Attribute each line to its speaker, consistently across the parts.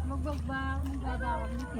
Speaker 1: Magbabawang nito.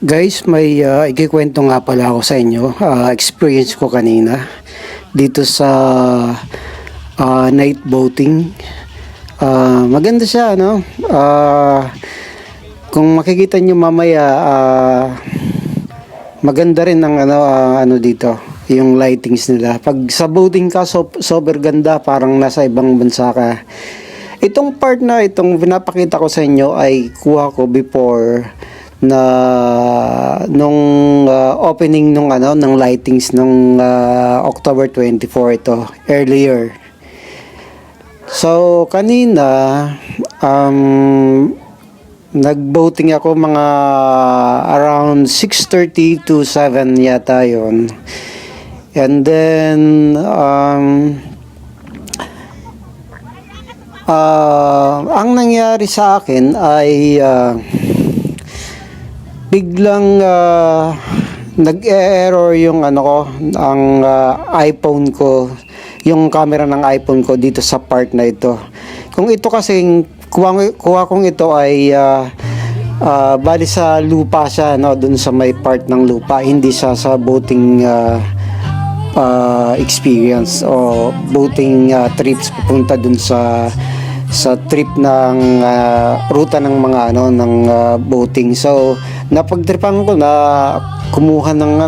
Speaker 2: Guys, may ikikwento nga pala ako sa inyo. Experience ko kanina dito sa night boating. Maganda siya, no? Kung makikita nyo mamaya, maganda rin ang ano dito, yung lightings nila. Pag sa boating ka, super ganda, parang nasa ibang bansa ka. Itong part na itong pinapakita ko sa inyo ay kuha ko before na nung opening nung ng lightings nung October 24 ito, earlier. So kanina nag-boating ako mga around 6:30 to 7 yata yon. And then ang nangyari sa akin ay biglang nag-error yung ang iPhone ko, yung camera ng iPhone ko dito sa part na ito. Kung ito kasing kuha kong ito ay bali sa lupa siya, no, dun sa may part ng lupa, hindi siya sa boating experience o boating trips pupunta dun sa trip ng ruta ng mga ng boating. So napagtripan ko na kumuha ng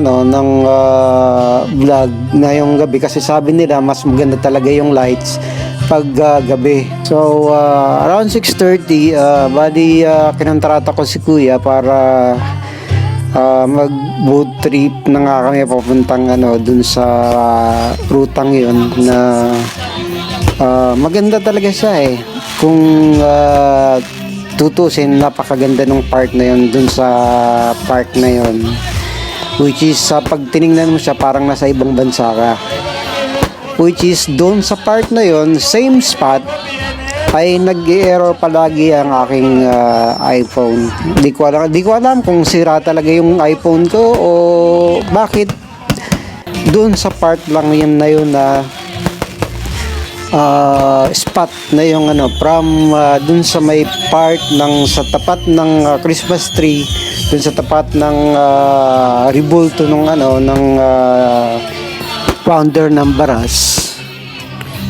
Speaker 2: vlog ngayong gabi kasi sabi nila mas maganda talaga yung lights pag gabi. So around 6:30 bali kinontrata ko si kuya para mag boat trip na nga kami papuntang dun sa rutang yun na maganda talaga siya kung tutusin, napakaganda ng part na yun dun sa park na yun. which is sa pag tiningnan mo siya parang nasa ibang bansa ka, which is doon sa part na yon, same spot ay nag-error palagi ang aking iPhone. Di ko alam kung sira talaga yung iPhone ko o bakit doon sa part lang yun na yun na spot na yung ano, from dun sa may part ng sa tapat ng Christmas tree, dun sa tapat ng rebulto ng ano ng founder ng Baras,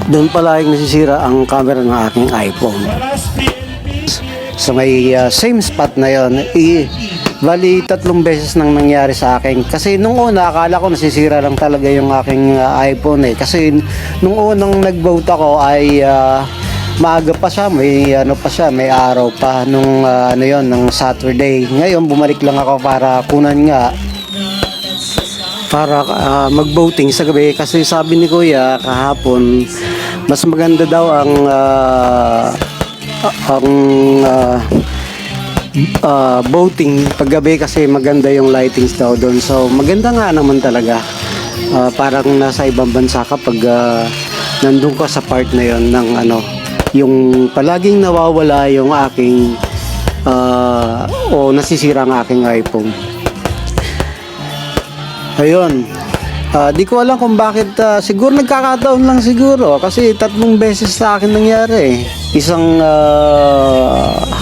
Speaker 2: doon pala yung nasisira ang camera ng aking iPhone. Sa may same spot na yon, bali 3 beses nang nangyari sa akin. Kasi nung una akala ko nasisira lang talaga yung aking iPhone eh. Kasi nung unang nag-vote ako ay maaga pa siya, may ano pa siya, may araw pa nung ano yon, ng Saturday. Ngayon bumalik lang ako para kunan nga para mag-voting sa gabi kasi sabi ni Kuya kahapon mas maganda daw ang voting paggabi kasi maganda yung lightings daw doon. So maganda nga naman talaga. Parang nasa ibang bansa kapag nandun ka sa part na yon ng ano, yung palaging nawawala yung aking o nasisira ang aking iPhone. Ayun. Di ko alam kung bakit siguro nagkakataon lang siguro kasi 3 beses sa akin nangyari. Isang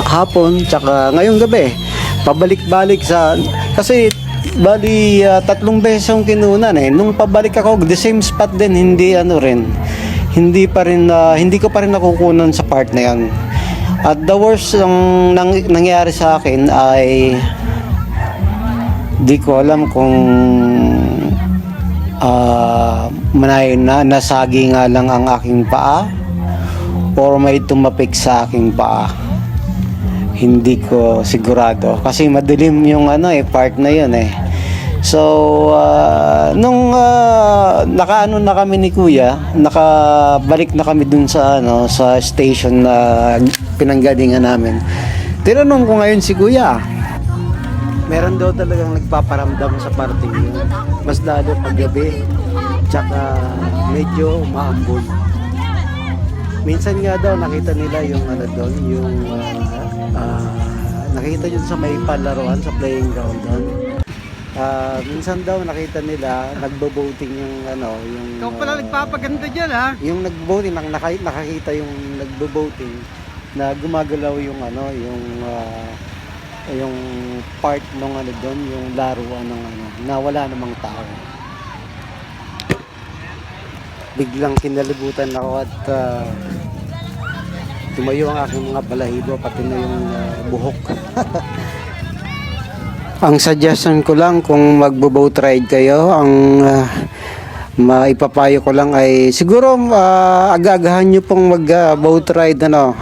Speaker 2: hapon tsaka ngayong gabi. Pabalik-balik sa kasi bali 3 beses yung kinunan eh. Nung pabalik ako the same spot din, hindi ano rin. Hindi ko pa rin nakukunan sa part na 'yan. At the worst ang nangyari sa akin ay di ko alam kung nasagi nga lang ang aking paa or may tumapik sa aking paa. Hindi ko sigurado kasi madilim yung ano eh, part na yun eh. So nung nakaano na kami ni Kuya, nakabalik na kami dun sa ano, sa station na pinanggalingan namin. Tinanong ko ngayon si Kuya, meron daw talagang nagpaparamdam sa parting yun. Mas lalo pag gabi, tsaka medyo maambon. Minsan nga daw nakita nila yung ano doon, yung nakita yun sa may palaruan, sa playing ground doon. Minsan daw nakita nila nagbo-voting yung ano, yung
Speaker 1: Ikaw pala nagpapaganda diyan ha.
Speaker 2: yung nagbo-voting, nakakita yung nagbo-voting na gumagalaw yung ano, yung part ng ano doon, yung laruan ng ano, na wala namang tao. Biglang kinalibutan ako at tumayo ang aking mga balahibo, pati na yung buhok. Ang suggestion ko lang kung magbo-boat ride kayo, ang maipapayo ko lang ay siguro aga-agahan nyo pong mag-boat ride ano,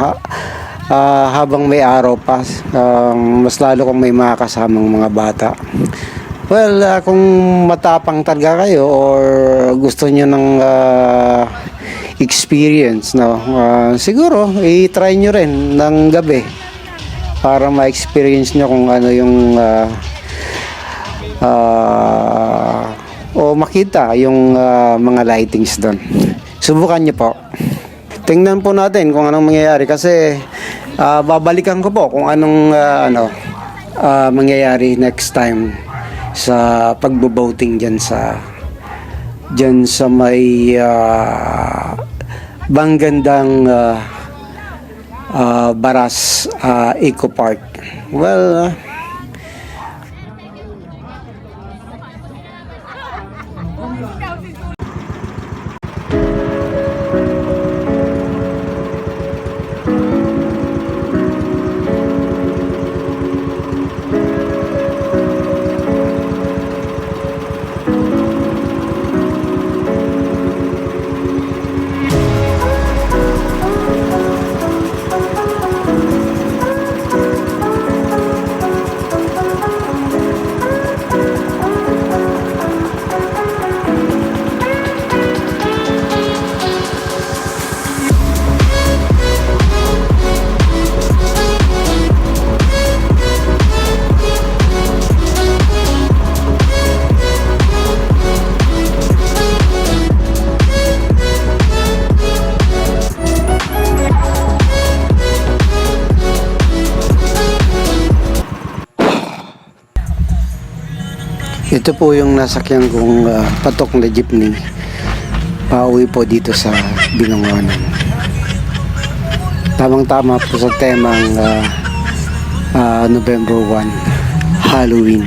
Speaker 2: habang may araw pa, mas lalo kung may mga kasamang mga bata. Well, kung matapang talaga kayo or gusto nyo ng experience, no, siguro i-try nyo rin ng gabi para ma-experience nyo kung ano yung o makita yung mga lightings doon. Subukan nyo po. Tingnan po natin kung anong mangyayari kasi babalikan ko po kung anong mangyayari next time sa pagbo-voting diyan sa may Banggandang Baras Eco Park. Well, Ito po yung nasakyan kong patok na jeepney. Pauwi po dito sa Binangonan. Tamang-tama po sa temang November 1, Halloween.